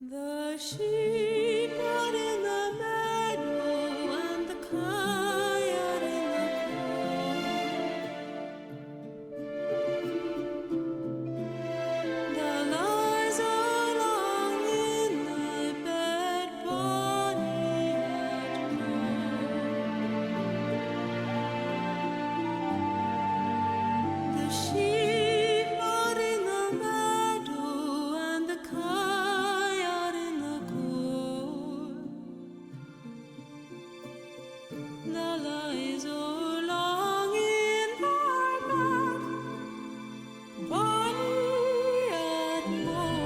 The sheep are in the meadow and the kine are in the corn. The lies are long in thy bed, bonny at morn. The sheep are in the meadow and the kine are in the corn. The lies are long in thy bed, bonny at morn.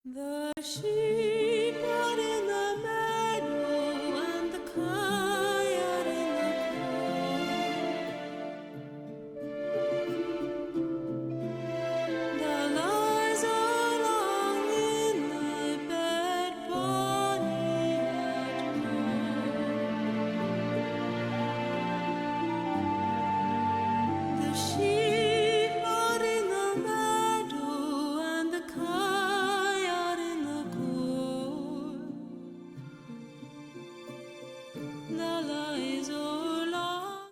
The sheep are in the meadow and the kine are in the corn. The lies are long in thy bed, bonny at morn. The sheep are in the meadow and the kine are in the corn. The lies are long.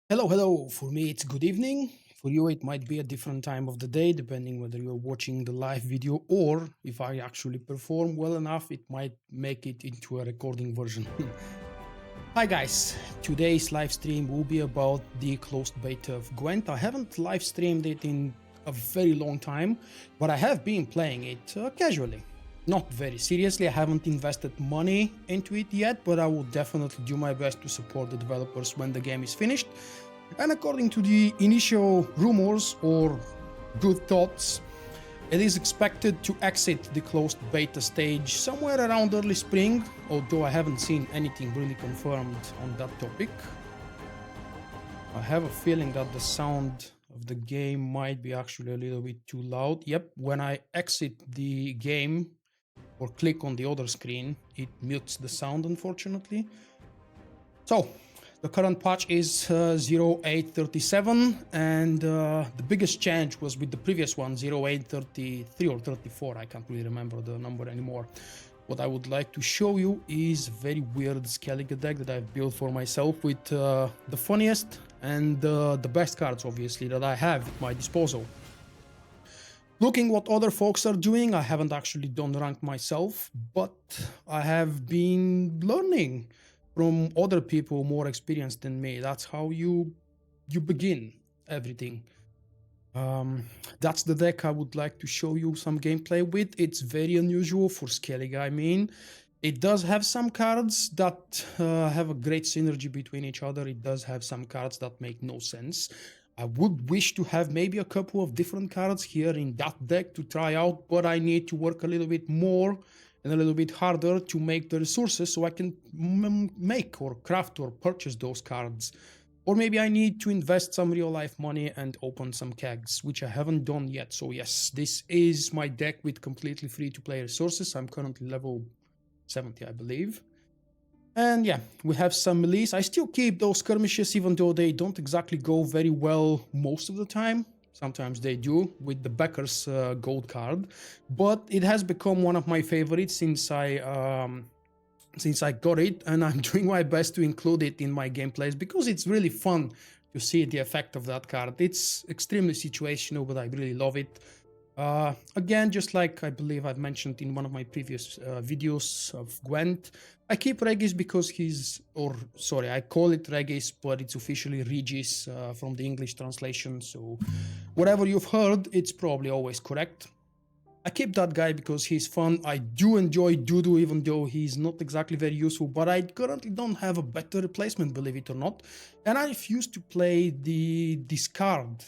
Hello. For me, it's good evening. For you, it might be a different time of the day, depending whether you're watching the live video or if I actually perform well enough, it might make it into a recording version. Hi guys, today's live stream will be about the closed beta of Gwent. I haven't live streamed it in a very long time, but I have been playing it casually. Not very seriously, I haven't invested money into it yet, but I will definitely do my best to support the developers when the game is finished. And according to the initial rumors or good thoughts, it is expected to exit the closed beta stage somewhere around early spring, although I haven't seen anything really confirmed on that topic. I have a feeling that the sound of the game might be actually a little bit too loud. Yep, when I exit the game or click on the other screen, it mutes the sound, unfortunately. So, the current patch is 0837, and the biggest change was with the previous one, 0833 or 34, I can't really remember the number anymore. What I would like to show you is a very weird Skellige deck that I've built for myself with the funniest and the best cards, obviously, that I have at my disposal. Looking what other folks are doing, I haven't actually done rank myself, but I have been learning from other people more experienced than me. That's how you begin everything. Um, that's the deck I would like to show you some gameplay with. It's very unusual for Skellige, I mean. It does have some cards that have a great synergy between each other. It does have some cards that make no sense. I would wish to have maybe a couple of different cards here in that deck to try out, but I need to work a little bit more and a little bit harder to make the resources so I can make or craft or purchase those cards. Or maybe I need to invest some real life money and open some kegs, which I haven't done yet. So yes, this is my deck with completely free to play resources. I'm currently level 70, I believe. And yeah, we have some melees. I still keep those skirmishes, even though they don't exactly go very well most of the time. Sometimes they do with the Becker's gold card, but it has become one of my favorites since I got it, and I'm doing my best to include it in my gameplays because it's really fun to see the effect of that card. It's extremely situational, but I really love it. Again, just like I believe I've mentioned in one of my previous videos of Gwent, I keep Regis because I call it Regis, but it's officially Regis from the English translation, so whatever you've heard, it's probably always correct. I keep that guy because he's fun. I do enjoy Dudu, even though he's not exactly very useful, but I currently don't have a better replacement, believe it or not, and I refuse to play the discard.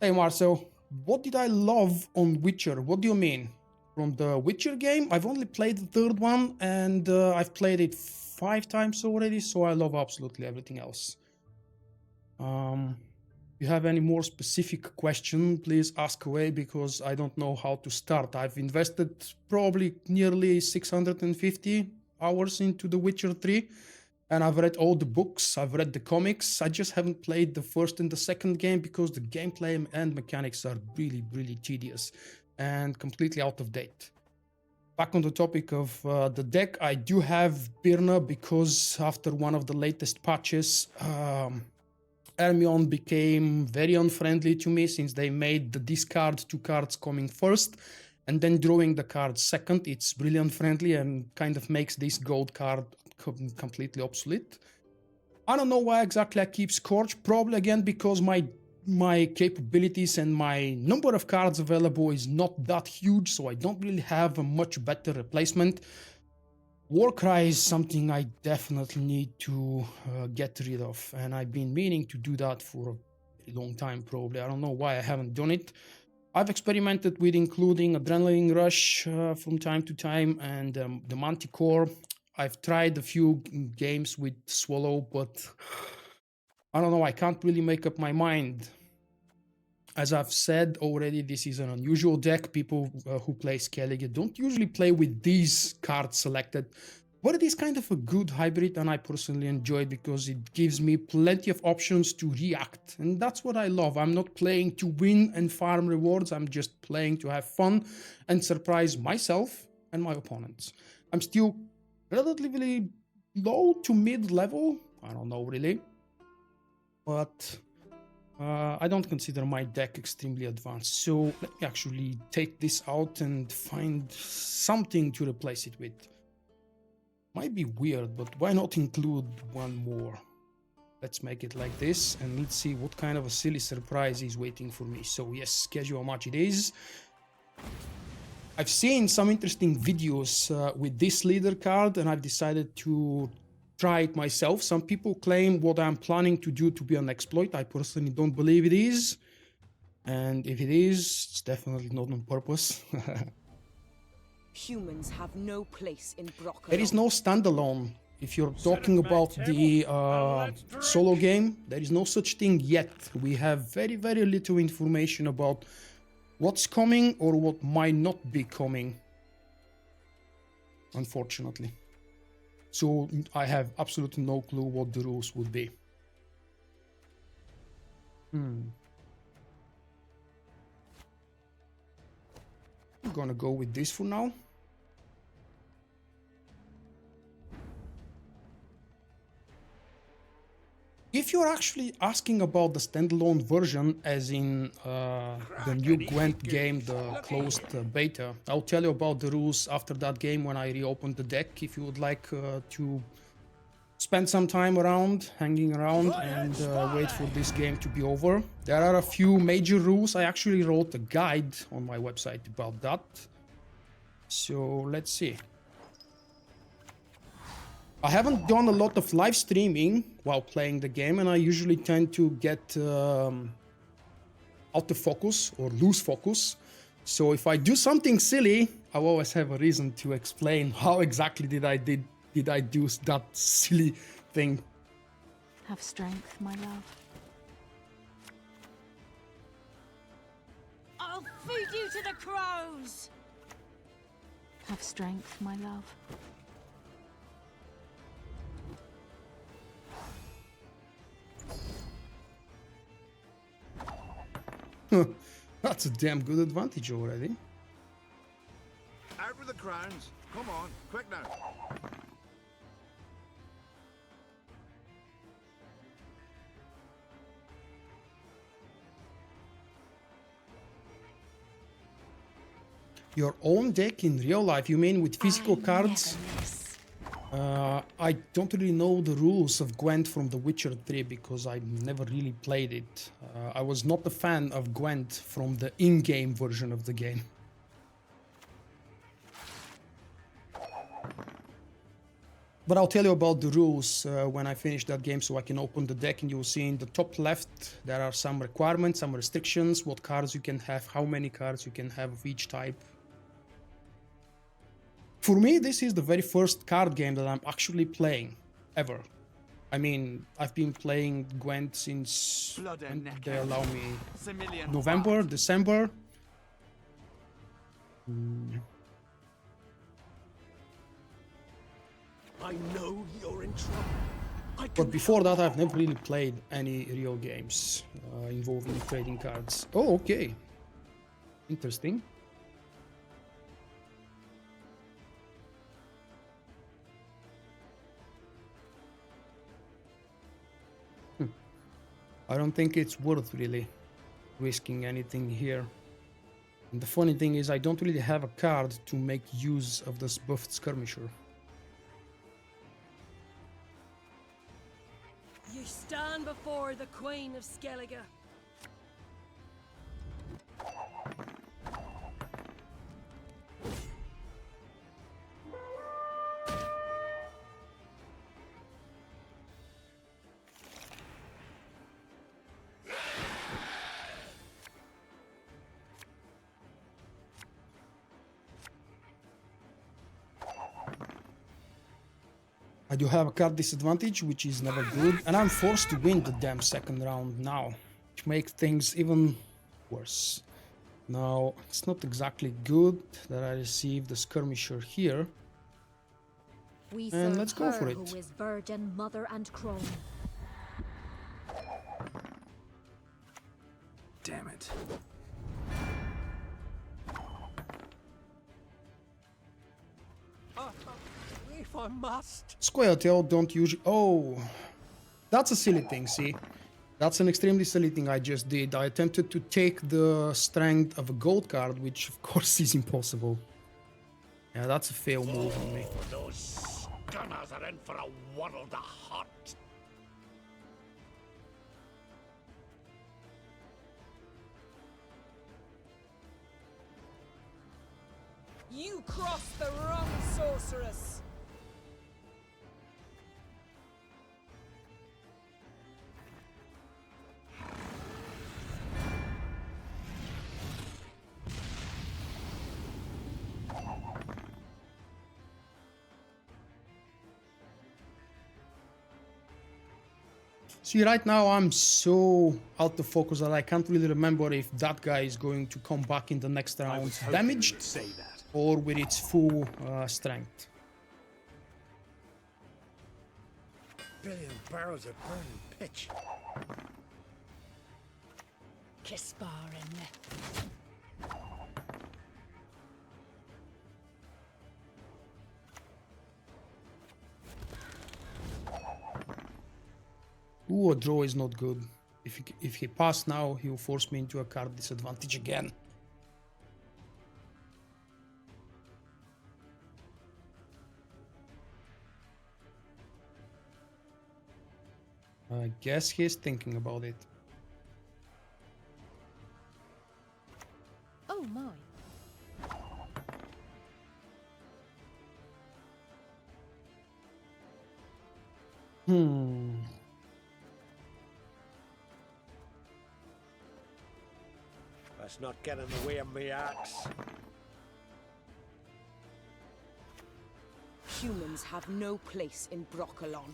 Hey Marcel, what did I love on Witcher? What do you mean? From the Witcher game, I've only played the third one, and I've played it 5 times already, so I love absolutely everything else. If you have any more specific question, please ask away, because I don't know how to start. I've invested probably nearly 650 hours into The Witcher 3. And I've read all the books, I've read the comics. I just haven't played the first and the second game because the gameplay and mechanics are really, really tedious and completely out of date. Back on the topic of the deck, I do have Birna because after one of the latest patches, Hermione became very unfriendly to me since they made the discard 2 cards coming first and then drawing the cards second. It's really unfriendly and kind of makes this gold card completely obsolete. I don't know why exactly I keep Scorch, probably again because my capabilities and my number of cards available is not that huge, so I don't really have a much better replacement. Warcry is something I definitely need to get rid of, and I've been meaning to do that for a very long time probably. I don't know why I haven't done it. I've experimented with including Adrenaline Rush from time to time and the Manticore. I've tried a few games with Swallow, but I don't know, I can't really make up my mind. As I've said already, this is an unusual deck. People who play Skellige don't usually play with these cards selected, but it is kind of a good hybrid, and I personally enjoy it because it gives me plenty of options to react, and that's what I love. I'm not playing to win and farm rewards, I'm just playing to have fun and surprise myself and my opponents. I'm still relatively low to mid level, I don't know really, but I don't consider my deck extremely advanced, so let me actually take this out and find something to replace it with. Might be weird, but why not include one more? Let's make it like this, and let's see what kind of a silly surprise is waiting for me. So yes, casual match it is. I've seen some interesting videos with this leader card, and I've decided to try it myself. Some people claim what I'm planning to do to be an exploit. I personally don't believe it is. And if it is, it's definitely not on purpose. Humans have no place in Brock. There is no standalone. If you're talking about the solo game, there is no such thing yet. We have very, very little information about what's coming or what might not be coming, unfortunately. So I have absolutely no clue what the rules would be. I'm gonna go with this for now. If you're actually asking about the standalone version, as in the new Gwent game, the closed beta, I'll tell you about the rules after that game when I reopen the deck, if you would like to spend some time around, hanging around, and wait for this game to be over. There are a few major rules. I actually wrote a guide on my website about that. So let's see. I haven't done a lot of live streaming while playing the game, and I usually tend to get out of focus or lose focus. So if I do something silly, I always have a reason to explain how exactly did I do that silly thing. Have strength, my love. I'll feed you to the crows! Have strength, my love. That's a damn good advantage already. Out with the crowns. Come on, quick now. Your own deck in real life, you mean with physical I cards? never miss. I don't really know the rules of Gwent from The Witcher 3 because I never really played it. I was not a fan of Gwent from the in-game version of the game. But I'll tell you about the rules when I finish that game, so I can open the deck, and you'll see in the top left there are some requirements, some restrictions, what cards you can have, how many cards you can have of each type. For me, this is the very first card game that I'm actually playing, ever. I mean, I've been playing Gwent since, when did they allow me, November, December. I know you're in trouble. But before that, I've never really played any real games involving trading cards. Oh, okay. Interesting. I don't think it's worth really risking anything here. And the funny thing is I don't really have a card to make use of this buffed skirmisher. You stand before the Queen of Skellige. I do have a card disadvantage, which is never good, and I'm forced to win the damn second round now, which makes things even worse. Now, it's not exactly good that I received the skirmisher here. We And serve let's go for her it. who is virgin, mother, and crone. Damn it. If I must. Scoia'tael don't usually... Oh, that's a silly thing, see? That's an extremely silly thing I just did. I attempted to take the strength of a gold card, which of course is impossible. Yeah, that's a fail move on me. Those gunners are in for a world of hot. You crossed the wrong sorceress. See, right now I'm so out of focus that I can't really remember if that guy is going to come back in the next round damaged Say that. or with its full strength. Billion barrels of burning pitch. Kisparin. Ooh, a draw is not good. If he passed now, he'll force me into a card disadvantage again. I guess he's thinking about it. Oh my. Let's not get in the way of me axe. Humans have no place in Broccolon.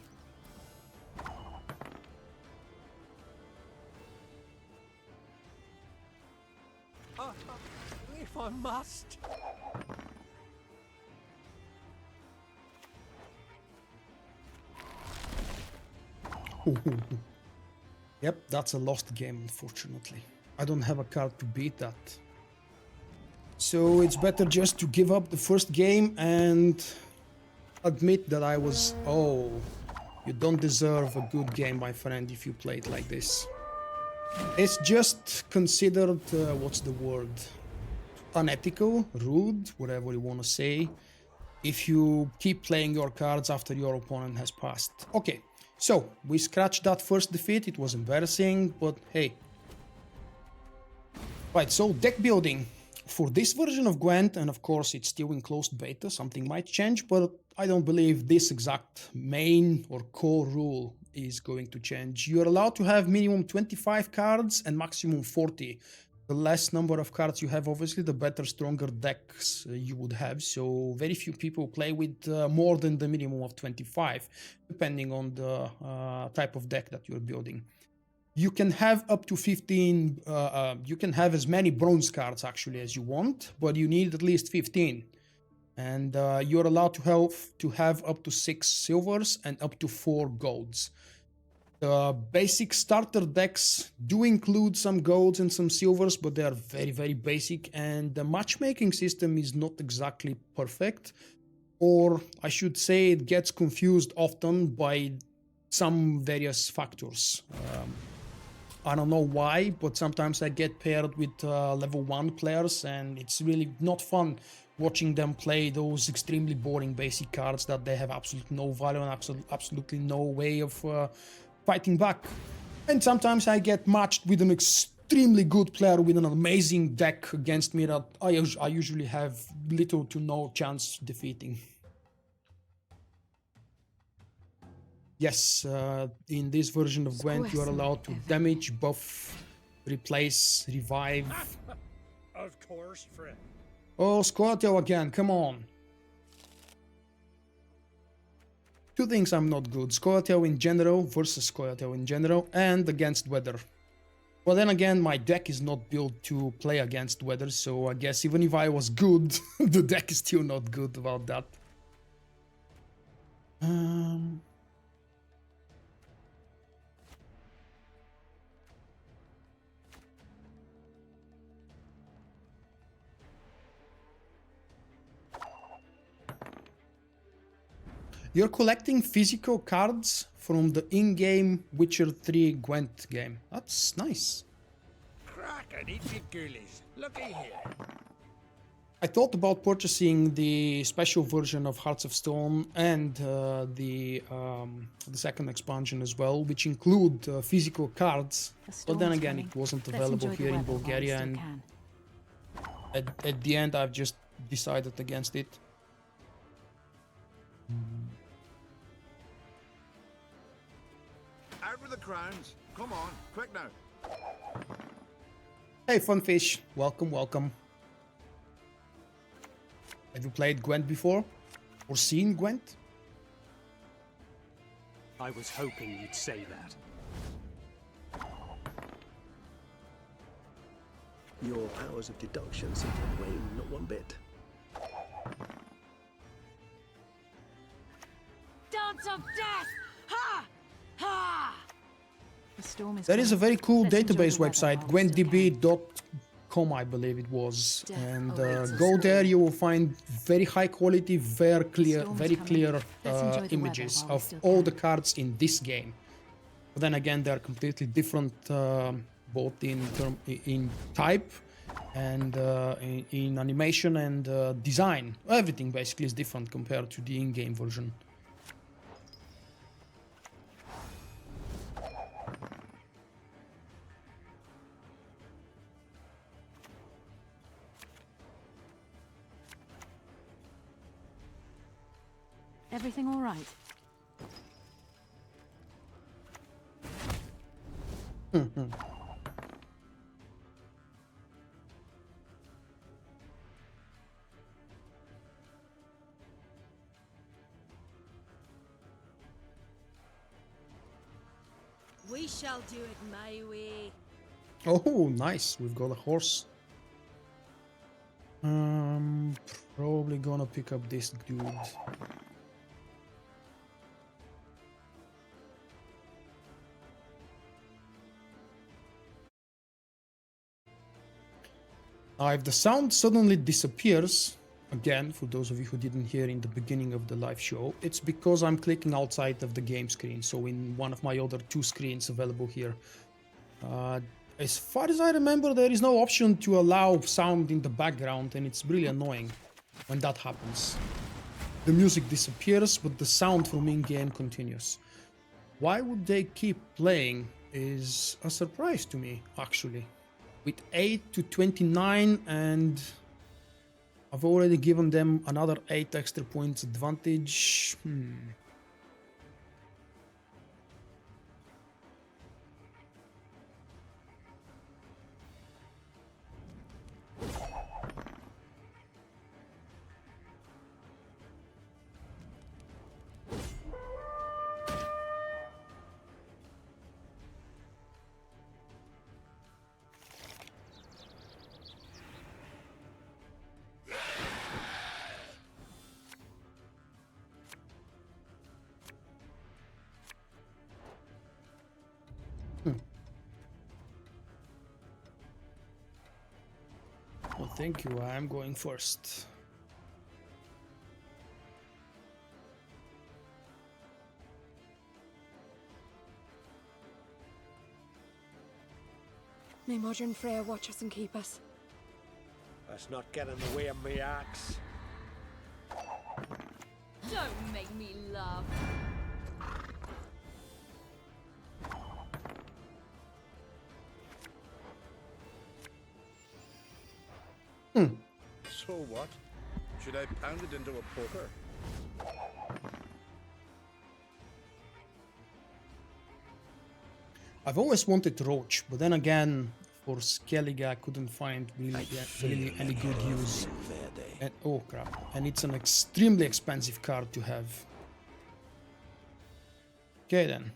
If I must. Yep, that's a lost game, unfortunately. I don't have a card to beat that. So it's better just to give up the first game and admit that I was... Oh, you don't deserve a good game, my friend, if you play it like this. It's just considered, what's the word? Unethical, rude, whatever you want to say, if you keep playing your cards after your opponent has passed. Okay, so we scratched that first defeat. It was embarrassing, but hey. Right, so deck building. For this version of Gwent, and of course it's still in closed beta, something might change, but I don't believe this exact main or core rule is going to change. You're allowed to have minimum 25 cards and maximum 40. The less number of cards you have, obviously, the better, stronger decks you would have. So very few people play with more than the minimum of 25, depending on the type of deck that you're building. You can have up to 15, you can have as many bronze cards actually as you want, but you need at least 15. And you're allowed to have up to 6 silvers and up to 4 golds. The basic starter decks do include some golds and some silvers, but they are very, very basic, and the matchmaking system is not exactly perfect, or I should say it gets confused often by some various factors. I don't know why, but sometimes I get paired with level 1 players, and it's really not fun watching them play those extremely boring basic cards that they have absolutely no value and absolutely no way of fighting back. And sometimes I get matched with an extremely good player with an amazing deck against me that I usually have little to no chance defeating. Yes, in this version of Gwent you are allowed to damage, buff, replace, revive. Of course, friend. Oh, Scoia'tael again, come on. Two things I'm not good: Scoia'tael in general versus Scoia'tael in general, and against weather. Well, then again, my deck is not built to play against weather, so I guess even if I was good, the deck is still not good about that. You're collecting physical cards from the in-game Witcher 3 Gwent game. That's nice. Crack and eat your ghoulies. Looky here. I thought about purchasing the special version of Hearts of Stone and the second expansion as well, which include physical cards. But then again, it wasn't available here in Bulgaria, and at the end I've just decided against it. Out with the crowns. Come on, quick now. Hey, Funfish. Welcome, welcome. Have you played Gwent before? Or seen Gwent? I was hoping you'd say that. Your powers of deduction seem to wane not one bit. Dance of death! Ha! Ha! The storm is There is a very cool Let's enjoy database the weather website, while we still can. gwentdb.com, I believe it was. Death And awaits us go all. there, you will find very high quality, very clear Let's enjoy the images weather while we of still all can. the cards in this game. But then again, they are completely different, both in type and in animation and design. Everything basically is different compared to the in-game version. Everything all right? We shall do it my way. Oh, nice. We've got a horse. Probably gonna pick up this dude. Now, if the sound suddenly disappears, again, for those of you who didn't hear in the beginning of the live show, it's because I'm clicking outside of the game screen, so in one of my other two screens available here. As far as I remember, there is no option to allow sound in the background, and it's really annoying when that happens. The music disappears, but the sound from in-game continues. Why would they keep playing is a surprise to me, actually. With 8 to 29, and I've already given them another 8 extra points advantage. Well, thank you. I am going first. May modern Freya watch us and keep us. Let's not get in the way of me axe. Don't make me laugh. So what? Should I pound it into a poker? I've always wanted Roach, but then again, for Skellige, I couldn't find really any good use. And, oh crap, and it's an extremely expensive card to have. Okay then.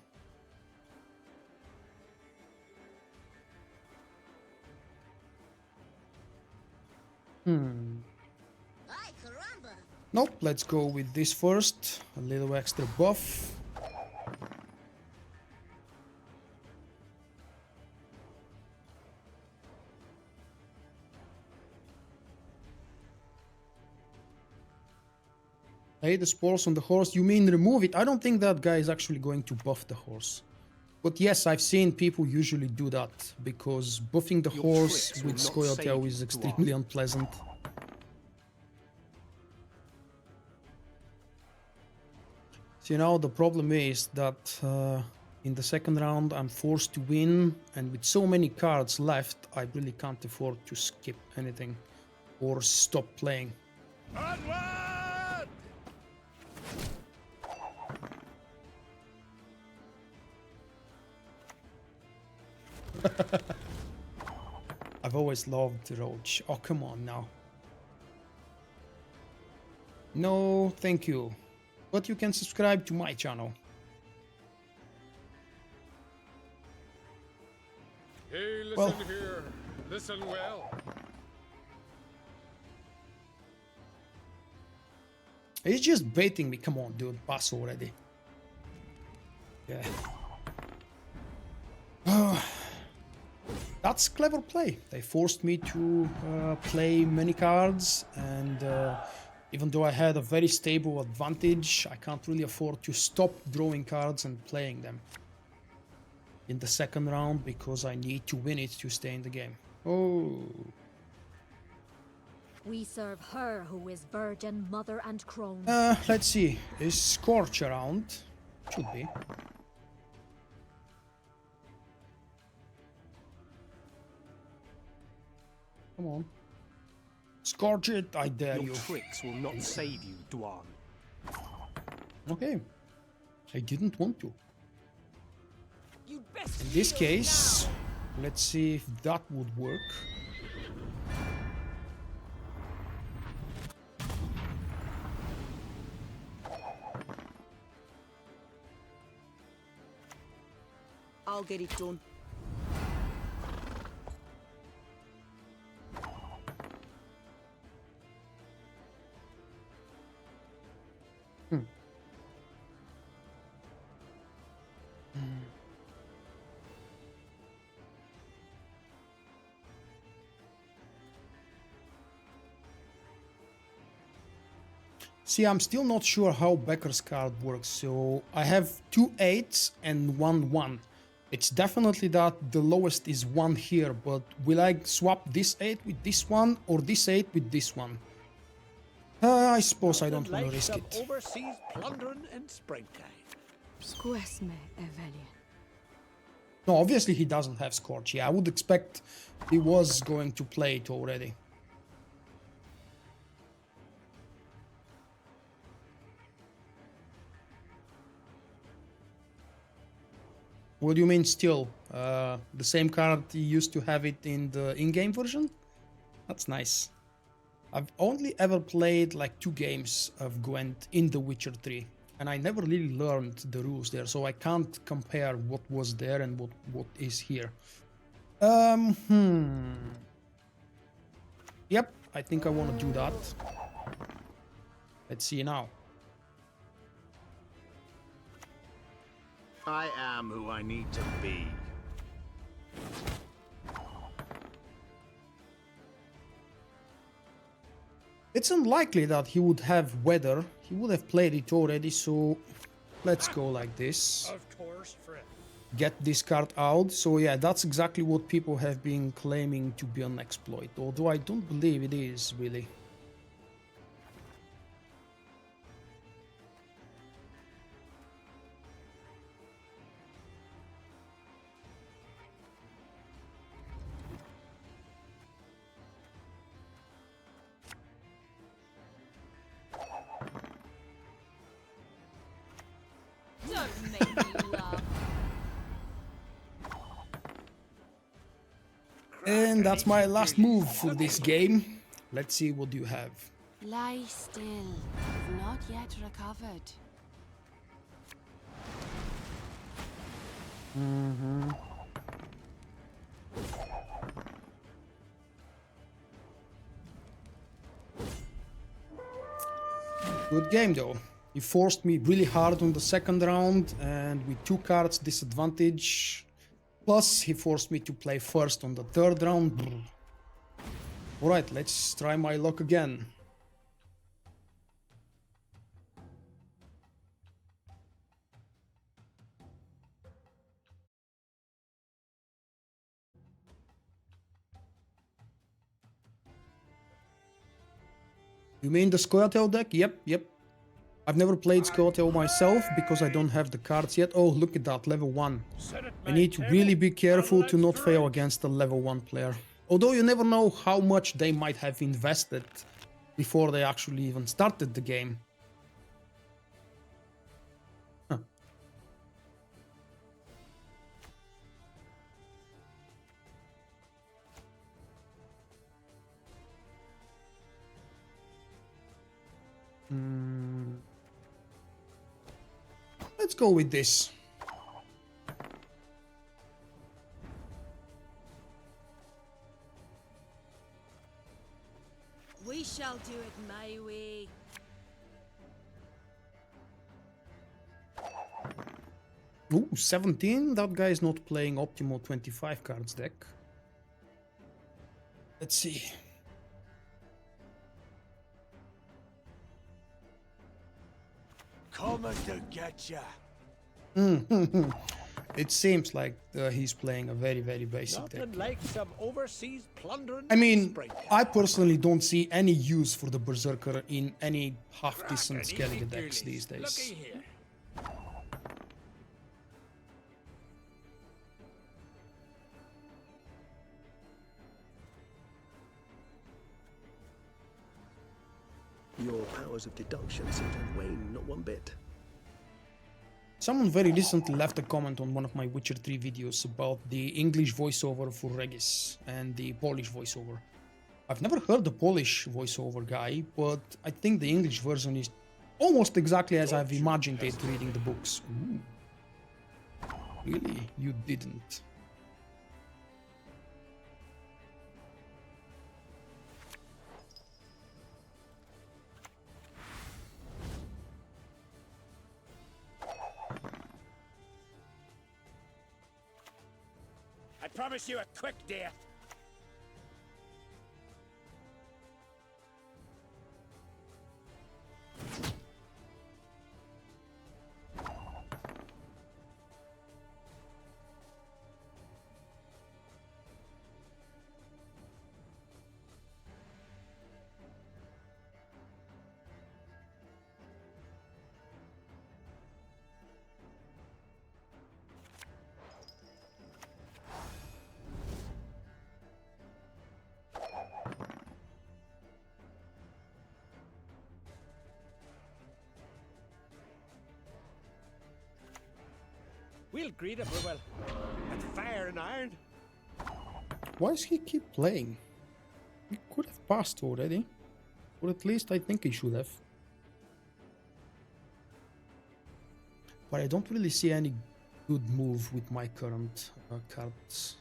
Nope, let's go with this first. A little extra buff. Hey, the spores on the horse, you mean remove it? I don't think that guy is actually going to buff the horse. But yes, I've seen people usually do that, because buffing the horse with Scoia'tael is extremely unpleasant. So, you know, the problem is that in the second round I'm forced to win, and with so many cards left, I really can't afford to skip anything or stop playing. Onward! I've always loved Roach. Oh, come on now. No, thank you. But you can subscribe to my channel. Hey, listen Well. here. Listen well. He's just baiting me. Come on, dude. Pass already. Yeah. That's clever play. They forced me to play many cards, and even though I had a very stable advantage, I can't really afford to stop drawing cards and playing them in the second round, because I need to win it to stay in the game. Oh. We serve her who is virgin, mother, and crone. Let's see. Is Scorch around? Should be. Come on. Scorch it, I dare Your you. tricks will not save you, Dwan. Okay. I didn't want to. You'd best In this yield case, now. let's see if that would work. I'll get it done. See, I'm still not sure how Becker's card works, so I have 2 8s and 1 1. It's definitely that the lowest is 1 here, but will I swap this 8 with this one or this 8 with this one? I suppose I don't want to risk Some it. overseas plundering in springtime. Scoia'tael, Evelyn. No, obviously he doesn't have Scorch. Yeah, I would expect he was going to play it already. What do you mean still? The same card you used to have it in the in-game version? That's nice. I've only ever played like 2 games of Gwent in The Witcher 3. And I never really learned the rules there, so I can't compare what was there and what is here. Yep, I think I want to do that. Let's see now. I am who I need to be. It's unlikely that he would have weather. He would have played it already, so let's go like this. Of course, friend. Get this card out. So yeah, that's exactly what people have been claiming to be an exploit, although I don't believe it is, really. Don't make me laugh. And that's my last move for this game. Let's see what you have. Lie still. You've not yet recovered. Good game though. He forced me really hard on the second round and with 2 cards disadvantage. Plus he forced me to play first on the third round. Alright, let's try my luck again. You mean the Scoia'tael deck? Yep. I've never played Scoia'tael myself because I don't have the cards yet. Oh, look at that, level 1. I need to really be careful to not fail against a level 1 player. Although you never know how much they might have invested before they actually even started the game. Huh. Let's go with this. We shall do it my way. Ooh, 17? That guy is not playing optimal 25 cards deck. Let's see. Coming to get ya. It seems like he's playing a very, very basic deck. Nothing like some overseas plundering I in mean, springtime. I personally don't see any use for the Berserker in any half-decent Skellige decks these days. Looky here. Your powers of deduction seem to wane not one bit. Someone very recently left a comment on one of my Witcher 3 videos about the English voiceover for Regis and the Polish voiceover. I've never heard the Polish voiceover guy, but I think the English version is almost exactly as I've imagined it reading the books. Ooh. Really? You didn't? I promise you a quick death. We'll greet him well with fire and iron. Why does he keep playing? He could have passed already. Or at least I think he should have. But I don't really see any good move with my current cards.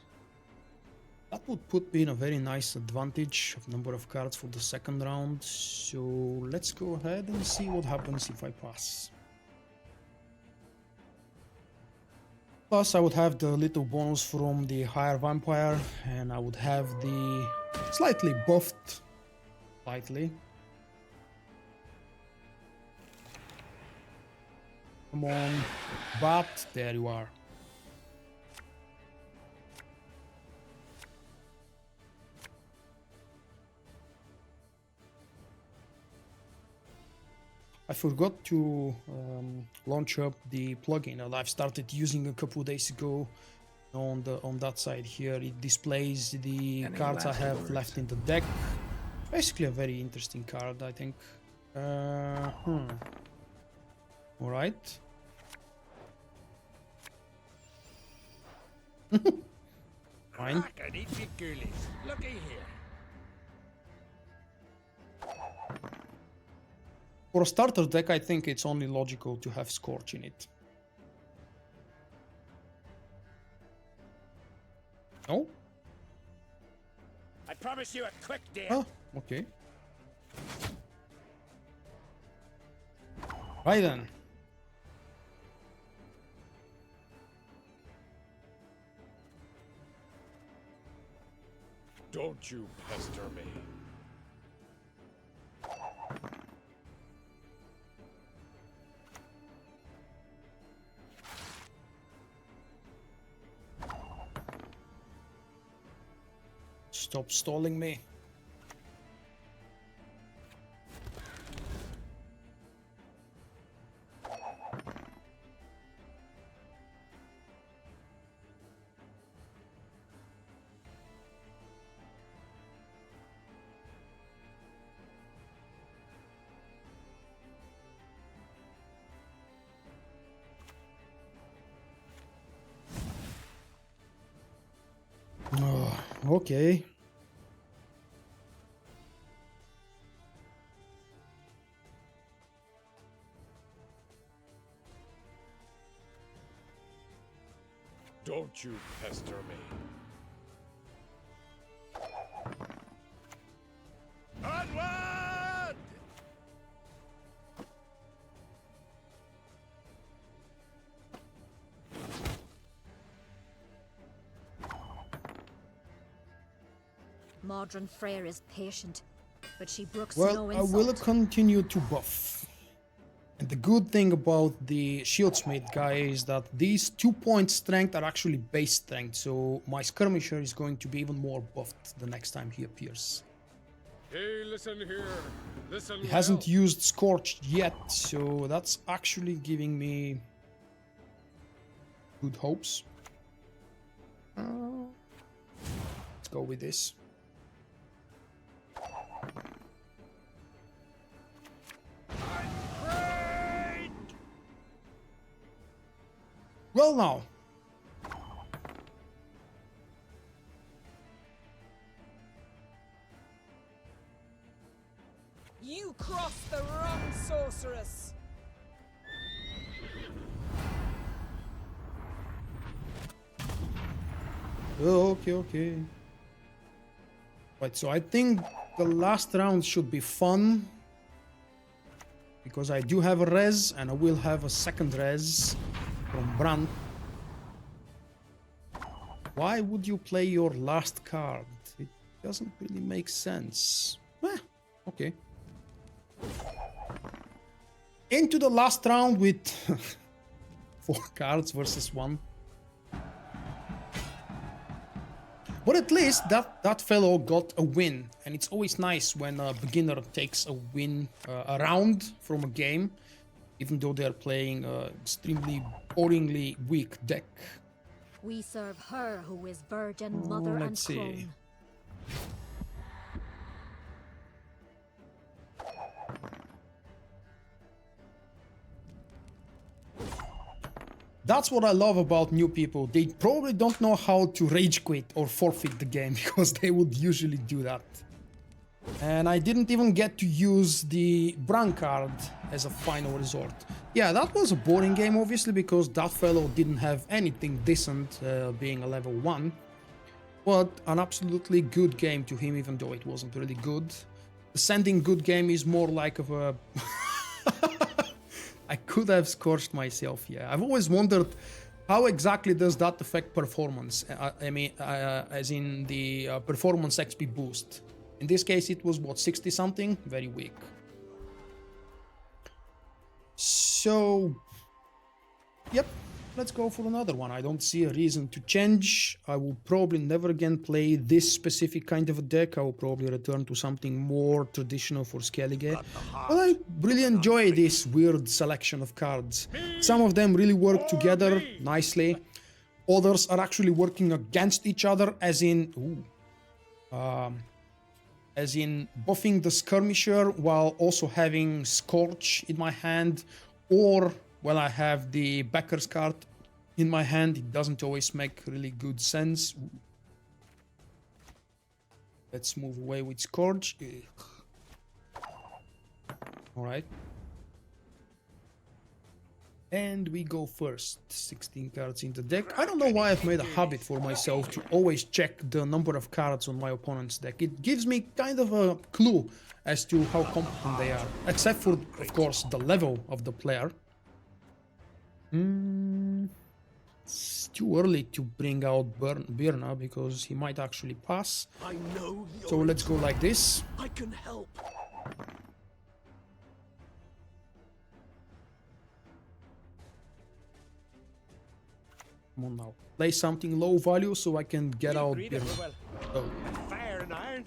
That would put me in a very nice advantage of number of cards for the second round. So let's go ahead and see what happens if I pass. Plus I would have the little bonus from the higher vampire, and I would have the slightly buffed, slightly. Come on, but there you are. I forgot to launch up the plugin that I've started using a couple of days ago. On that side here, it displays the cards I have left in the deck. Basically a very interesting card, I think. All right. Fine. Crack and eat me ghoulies. Looky here. For a starter deck, I think it's only logical to have Scorch in it. No? I promise you a quick death. Oh, okay. Right then. Don't you pester me. Stop stalling me. Oh, okay. Don't you pester me. Onward! Modern Freyr is patient, but she brooks Well, no I insult. will continue to buff. And the good thing about the Shieldsmith guy is that these 2-point strength are actually base strength, so my skirmisher is going to be even more buffed the next time he appears. Hey, listen here. Listen He hasn't well. used Scorch yet, so that's actually giving me good hopes. Let's go with this. Well now. You crossed the wrong sorceress. Okay, okay. Right, so I think the last round should be fun. Because I do have a res, and I will have a second res from Bran. Why would you play your last card? It doesn't really make sense. Okay. Into the last round with 4 cards versus 1. But at least that fellow got a win, and it's always nice when a beginner takes a win, a round from a game, even though they're playing an extremely boringly weak deck. We serve her who is virgin, mother, and Let's see. crone. That's what I love about new people. They probably don't know how to rage quit or forfeit the game, because they would usually do that. And I didn't even get to use the Bran card as a final resort. Yeah, that was a boring game, obviously, because that fellow didn't have anything decent, being a level 1. But an absolutely good game to him, even though it wasn't really good. The sending good game is more like of a... I could have scorched myself, yeah. I've always wondered how exactly does that affect performance? I mean, as in the performance XP boost. In this case, it was, what, 60 something? Very weak. So, yep, let's go for another one. I don't see a reason to change. I will probably never again play this specific kind of a deck. I will probably return to something more traditional for Skellige. But I really enjoy this weird selection of cards. Some of them really work together nicely. Others are actually working against each other, as in buffing the skirmisher while also having Scorch in my hand, or when I have the Backer's card in my hand. It doesn't always make really good sense. Let's move away with Scorch. Alright. And we go first. 16 cards in the deck. I don't know why I've made a habit for myself to always check the number of cards on my opponent's deck. It gives me kind of a clue as to how competent they are. Except for, of course, the level of the player. It's too early to bring out Birna because he might actually pass. I know So let's go like this. I can help. Come on now. Play something low value so I can get out Agreed if we Birna. will. Oh. Fire and iron.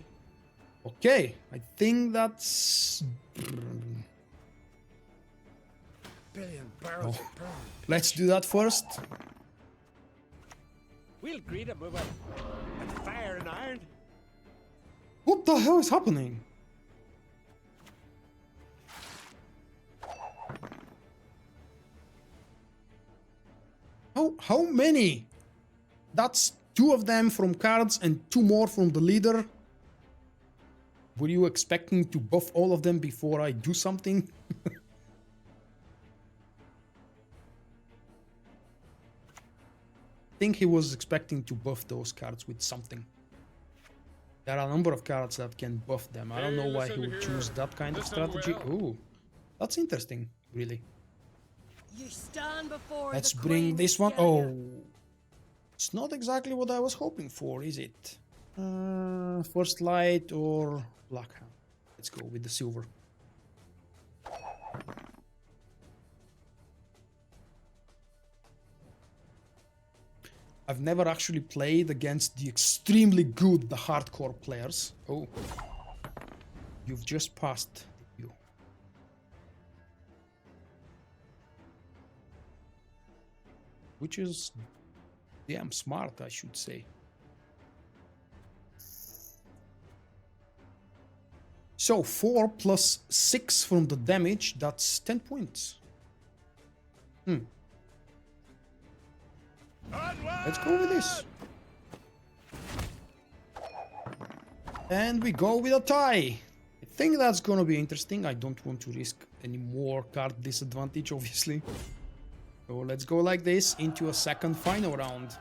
Okay, I think that's... Billion barrels Oh. of pearl. Let's do that first. We'll greet him, we will. And fire and iron. What the hell is happening? How many? That's 2 of them from cards and 2 more from the leader. Were you expecting to buff all of them before I do something? I think he was expecting to buff those cards with something. There are a number of cards that can buff them. I don't know why he would choose that kind of strategy. Ooh, that's interesting, really. You stand before Let's the bring Queen, this one. Skellige. Oh, it's not exactly what I was hoping for, is it? First light or black hand? Let's go with the silver. I've never actually played against the extremely good, the hardcore players. Oh, you've just passed. You. Which is damn smart, I should say. So 4 plus 6 from the damage, that's 10 points. Let's go with this. And we go with a tie. I think that's gonna be interesting. I don't want to risk any more card disadvantage, obviously. So let's go like this into a second final round.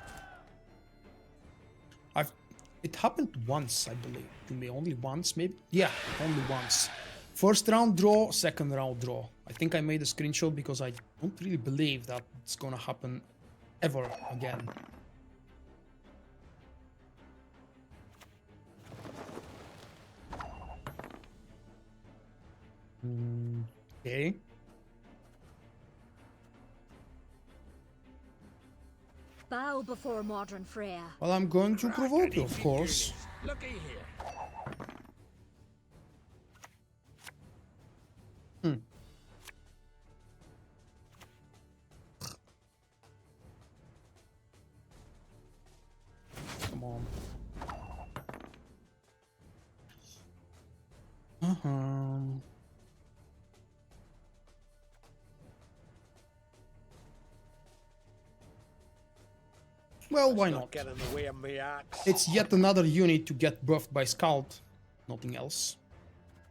It happened once, I believe. To me, only once, maybe? Yeah, only once. First round draw, second round draw. I think I made a screenshot because I don't really believe that it's gonna happen ever again. Okay. Bow before modern Freya. Well, I'm going to provoke you, of course. Looky here. Come on. Uh-huh. Well, why not? Get in the way of me axe. It's yet another unit to get buffed by Scald. Nothing else.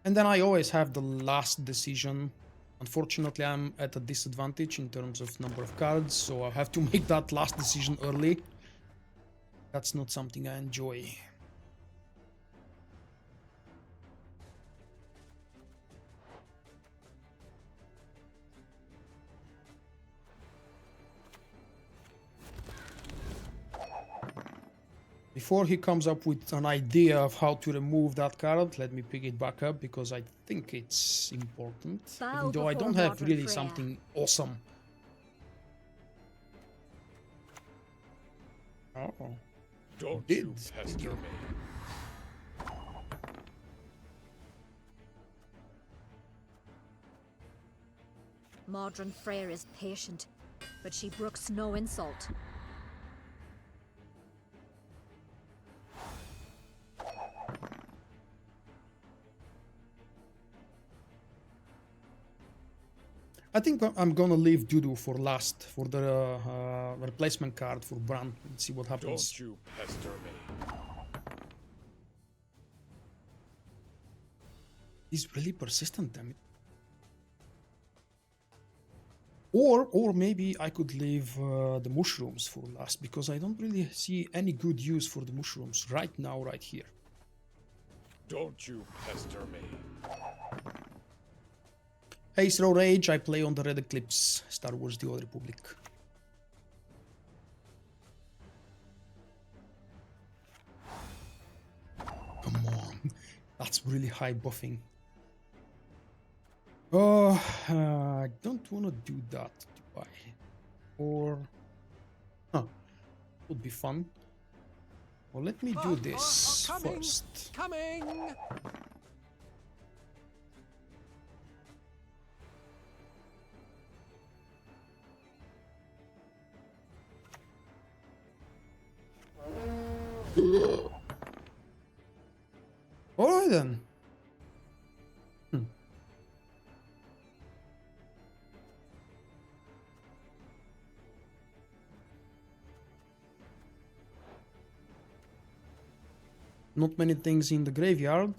And then I always have the last decision. Unfortunately, I'm at a disadvantage in terms of number of cards, so I have to make that last decision early. That's not something I enjoy. Before he comes up with an idea of how to remove that card, let me pick it back up because I think it's important. Bow Even though I before don't have modern really Freya. something awesome. Uh-oh. Don't Did you pester me. Modern Freya is patient, but she brooks no insult. I think I'm gonna leave Dudu for last, for the replacement card for Bran, and see what happens. Don't you pester me. He's really persistent, damn it. Or maybe I could leave the mushrooms for last, because I don't really see any good use for the mushrooms right now, right here. Don't you pester me. Hey, Throw Rage, I play on the Red Eclipse, Star Wars The Old Republic. Come on, that's really high buffing. Oh, I don't want to do that, do I? Or... Huh, would be fun. Well, let me do this first. Coming! Alright then. Not many things in the graveyard.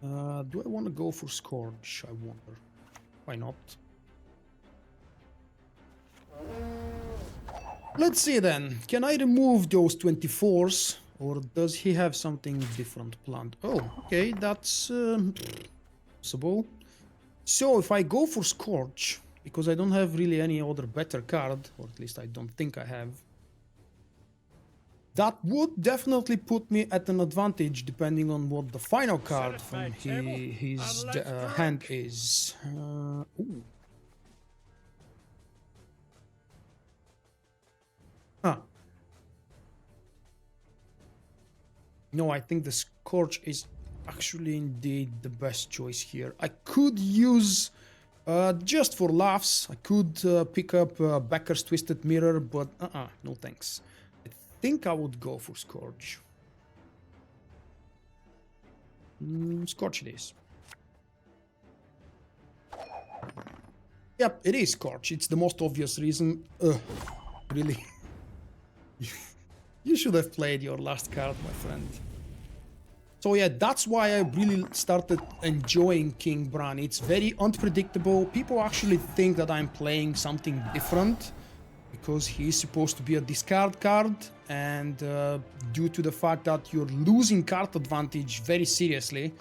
Do I want to go for Scorch? I wonder. Why not? Let's see then. Can I remove those 24s? Or does he have something different planned? Oh, okay, that's possible. So if I go for Scorch, because I don't have really any other better card, or at least I don't think I have, that would definitely put me at an advantage depending on what the final card from his hand is. Ooh. Huh. No, I think the Scorch is actually indeed the best choice here. I could use, just for laughs, I could pick up Becker's Twisted Mirror, but no thanks. I think I would go for Scorch. Scorch it is. Yep, it is Scorch. It's the most obvious reason. Really. You should have played your last card, my friend. So yeah, that's why I really started enjoying King Bran. It's very unpredictable. People actually think that I'm playing something different because he's supposed to be a discard card, and due to the fact that you're losing card advantage very seriously,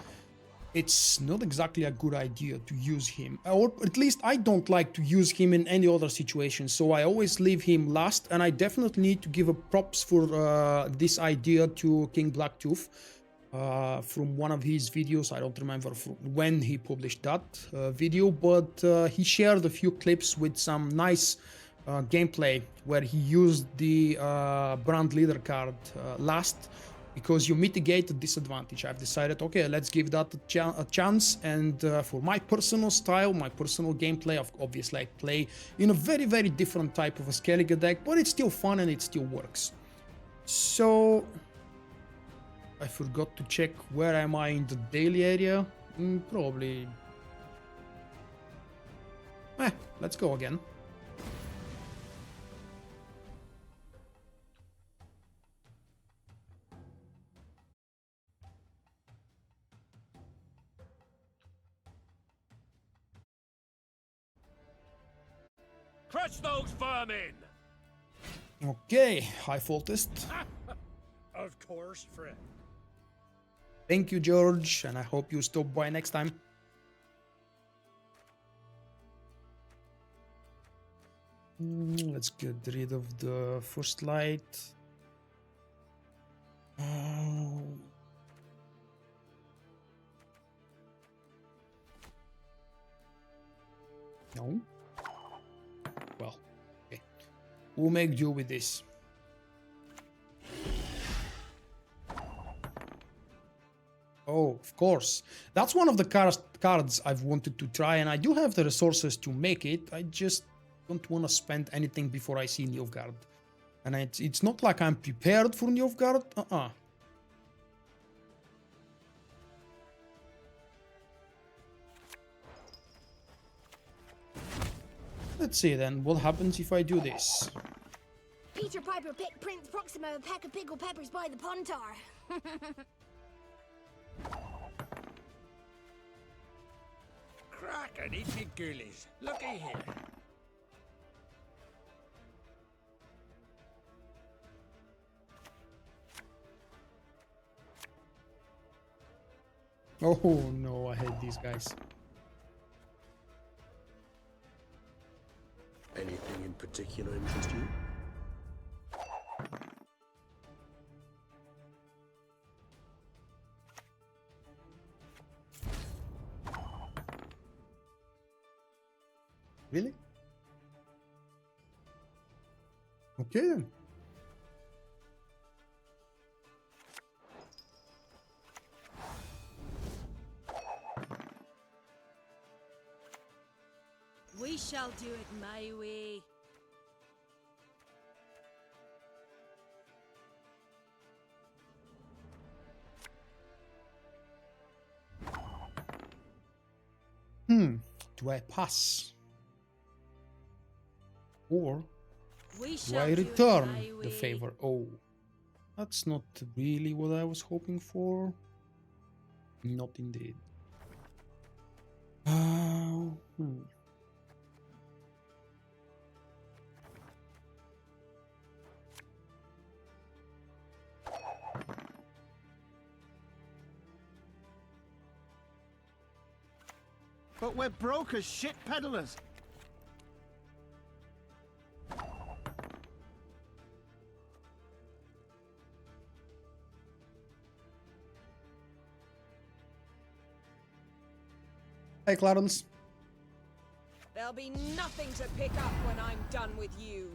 it's not exactly a good idea to use him. Or at least I don't like to use him in any other situation, so I always leave him last, and I definitely need to give a props for this idea to King Blacktooth. From one of his videos, I don't remember when he published that video, but he shared a few clips with some nice gameplay where he used the brand leader card last, because you mitigate the disadvantage. I've decided, okay, let's give that a chance, and for my personal style, my personal gameplay, obviously I play in a very, very different type of a Skellige deck, but it's still fun and it still works. So I forgot to check where am I in the daily area. Probably. Let's go again. Crush those vermin! Okay, high faultist. Of course, friend. Thank you, George, and I hope you stop by next time. Let's get rid of the first light. No. Well, okay. We'll make do with this. Oh, of course. That's one of the cards I've wanted to try, and I do have the resources to make it. I just don't want to spend anything before I see Nilfgaard. And it's not like I'm prepared for Nilfgaard. Let's see then, what happens if I do this? Peter Piper picked Prince Proxima a pack of pickled peppers by the Pontar. Crack and eat me ghoulies. Looky here. Oh no, I hate these guys. Anything in particular interest you? Really? Okay then. We shall do it my way. Do I pass? Or We do shall I do it return my the way. favor? Oh, that's not really what I was hoping for. Not indeed. But we're broke as shit peddlers. Hey, Clarence. There'll be nothing to pick up when I'm done with you.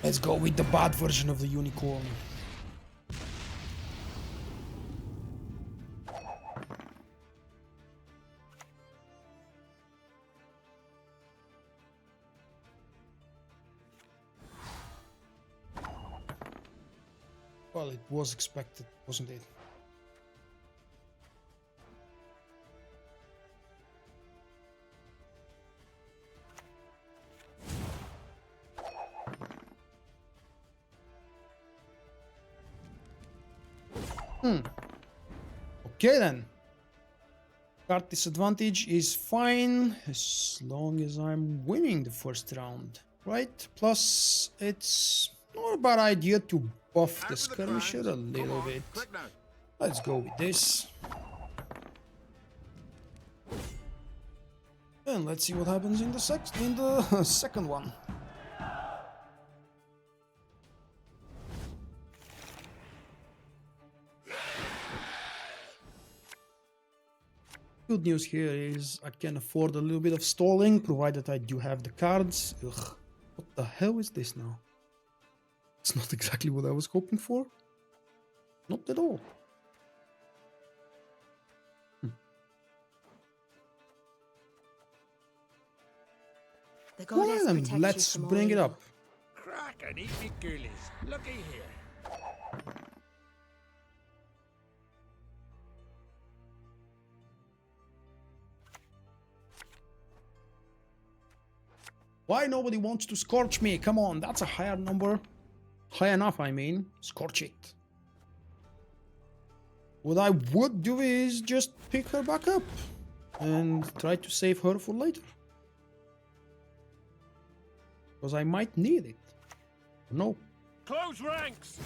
Let's go with the bad version of the unicorn. Well, it was expected, wasn't it? Okay then. Card disadvantage is fine as long as I'm winning the first round, right? Plus, it's not a bad idea to buff the skirmisher a little bit. Let's go with this. And let's see what happens in the second one. Good news here is I can afford a little bit of stalling, provided I do have the cards. Ugh, what the hell is this now? It's not exactly what I was hoping for. Not at all. The Well goddess then, protects you let's from all bring it evil. up. Crack and eat me ghoulies. Looky here. Why nobody wants to Scorch me? Come on, that's a higher number. High enough, I mean. Scorch it. What I would do is just pick her back up and try to save her for later. Because I might need it. No. Close ranks.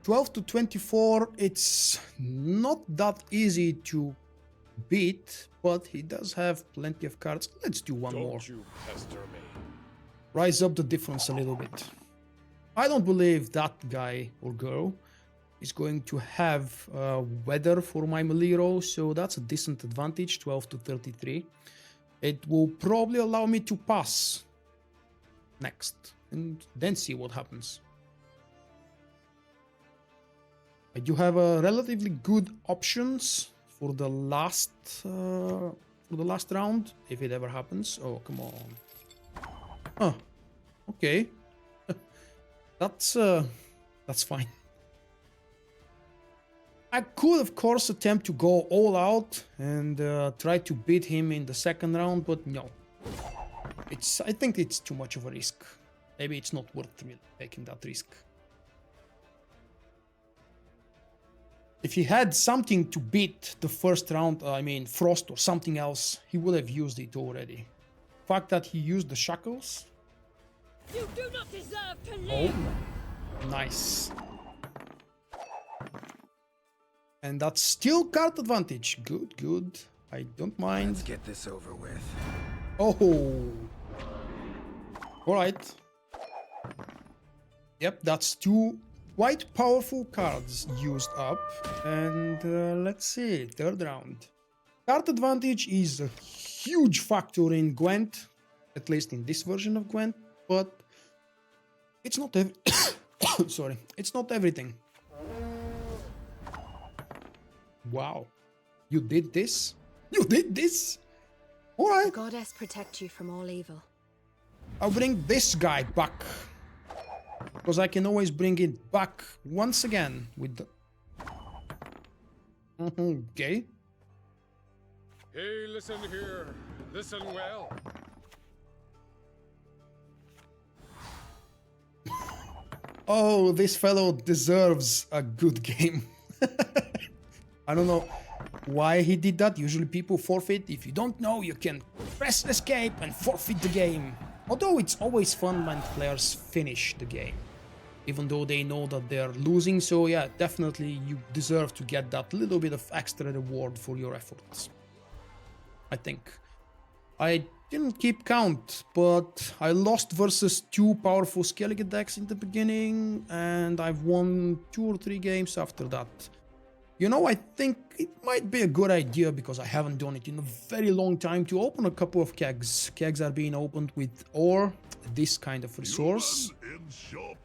$12 to $24, it's not that easy to beat, but he does have plenty of cards. Let's do one more. Don't you pester me. Rise up the difference a little bit. I don't believe that guy or girl is going to have weather for my Meliro, so that's a decent advantage, 12 to 33. It will probably allow me to pass next and then see what happens. I do have relatively good options for the last round, if it ever happens. Oh, come on. Oh, okay. That's fine. I could, of course, attempt to go all out and try to beat him in the second round, but no. I think it's too much of a risk. Maybe it's not worth really taking that risk. If he had something to beat the first round, I mean Frost or something else, he would have used it already. The fact that he used the shackles. You do not deserve to live. Oh, nice. And that's still card advantage. Good, good. I don't mind. Let's get this over with. Oh. Alright. Yep, that's two quite powerful cards used up. And let's see, third round. Card advantage is a huge factor in Gwent, at least in this version of Gwent, but it's not sorry, it's not everything. Wow, you did this? You did this? The Alright, goddess protect you from all evil. I'll bring this guy back. Because I can always bring it back once again with the... Okay. Hey, listen here. Listen well. Oh, this fellow deserves a good game. I don't know why he did that. Usually people forfeit. If you don't know, you can press escape and forfeit the game. Although it's always fun when players finish the game, even though they know that they're losing. So yeah, definitely you deserve to get that little bit of extra reward for your efforts. I think. I didn't keep count, but I lost versus two powerful Skellige decks in the beginning, and I've won 2 or 3 games after that. You know, I think it might be a good idea, because I haven't done it in a very long time, to open a couple of kegs. Kegs are being opened with ore, this kind of resource,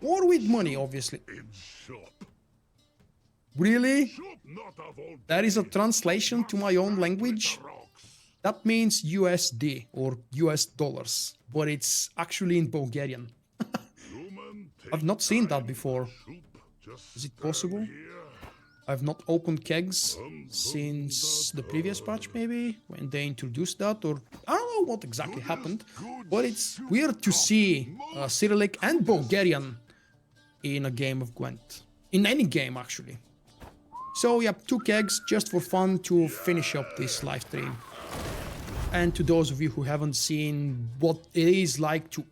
or with money, obviously. Really? That is a translation to my own language? That means USD, or US dollars, but it's actually in Bulgarian. I've not seen that before. Is it possible? I've not opened kegs since the previous patch, maybe, when they introduced that, or I don't know what exactly happened, but it's weird to see Cyrillic and Bulgarian in a game of Gwent. In any game, actually. So, yeah, 2 kegs just for fun to finish up this live stream. And to those of you who haven't seen what it is like to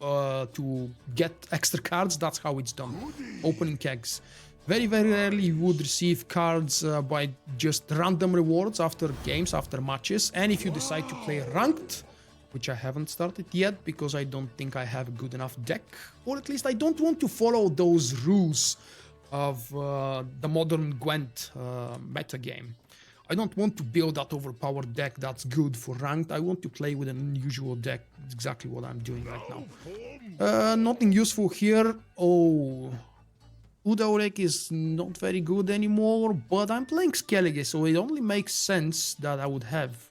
get extra cards, that's how it's done. Opening kegs. Very, very rarely you would receive cards by just random rewards after games, after matches. And if you decide to play ranked, which I haven't started yet because I don't think I have a good enough deck, or at least I don't want to follow those rules of the modern Gwent meta game. I don't want to build that overpowered deck that's good for ranked. I want to play with an unusual deck. It's exactly what I'm doing right now. Nothing useful here. Oh, Udorek is not very good anymore, but I'm playing Skellige, so it only makes sense that I would have.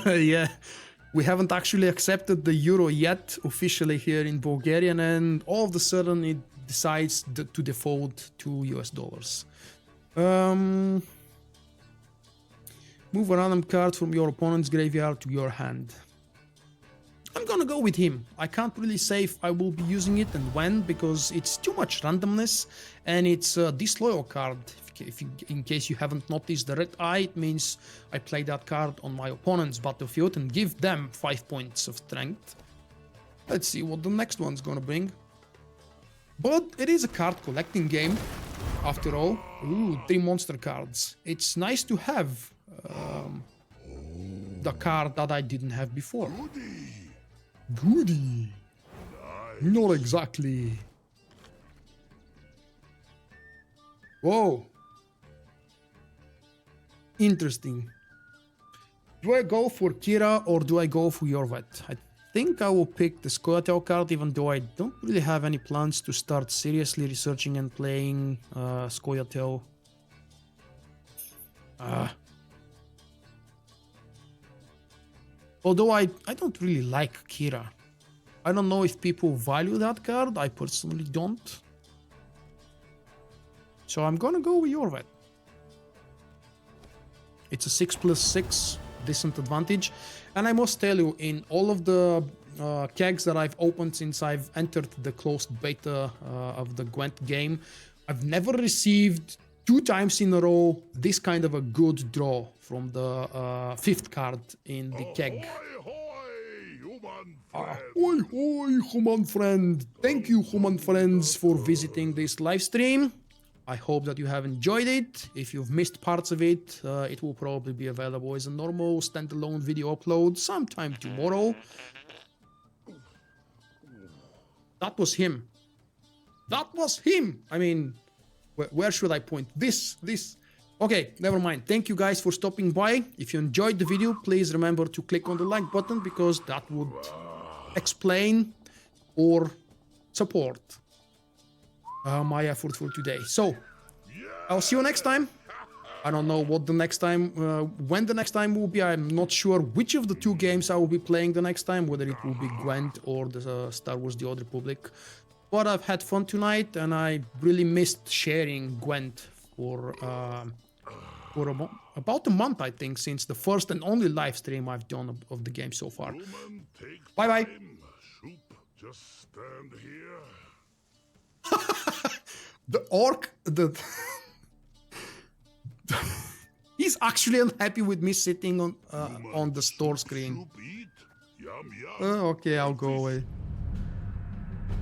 Yeah, we haven't actually accepted the euro yet officially here in Bulgaria, and all of a sudden it decides to default to US dollars. Move a random card from your opponent's graveyard to your hand. I'm gonna go with him. I can't really say if I will be using it and when, because it's too much randomness, and it's a disloyal card. In case you haven't noticed the red eye, it means I play that card on my opponent's battlefield and give them 5 points of strength. Let's see what the next one's gonna bring. But it is a card collecting game, after all. Ooh, 3 monster cards. It's nice to have the card that I didn't have before. Goody. Not exactly. Whoa. Interesting. Do I go for Kira or do I go for Yorvet? I think I will pick the Scoia'tael card, even though I don't really have any plans to start seriously researching and playing Scoia'tael. Although I don't really like Kira. I don't know if people value that card. I personally don't. So I'm gonna go with Yorvet. It's a 6+6, decent advantage. And I must tell you, in all of the kegs that I've opened since I've entered the closed beta of the Gwent game, I've never received 2 times in a row this kind of a good draw from the 5th card in the keg. Ahoy, hoy, human friend. Thank you, human friends, for visiting this live stream. I hope that you have enjoyed it. If you've missed parts of it, it will probably be available as a normal standalone video upload sometime tomorrow. That was him. That was him! I mean, where should I point? This. Okay, never mind. Thank you guys for stopping by. If you enjoyed the video, please remember to click on the like button, because that would explain or support my effort for today. So, I'll see you next time. I don't know what the next time, when the next time will be. I'm not sure which of the 2 games I will be playing the next time, whether it will be Gwent or the Star Wars The Old Republic. But I've had fun tonight, and I really missed sharing Gwent for about a month, I think, since the first and only live stream I've done of the game so far. Bye-bye. Just stand here. The orc, he's actually unhappy with me sitting on the store screen. Okay, I'll go away.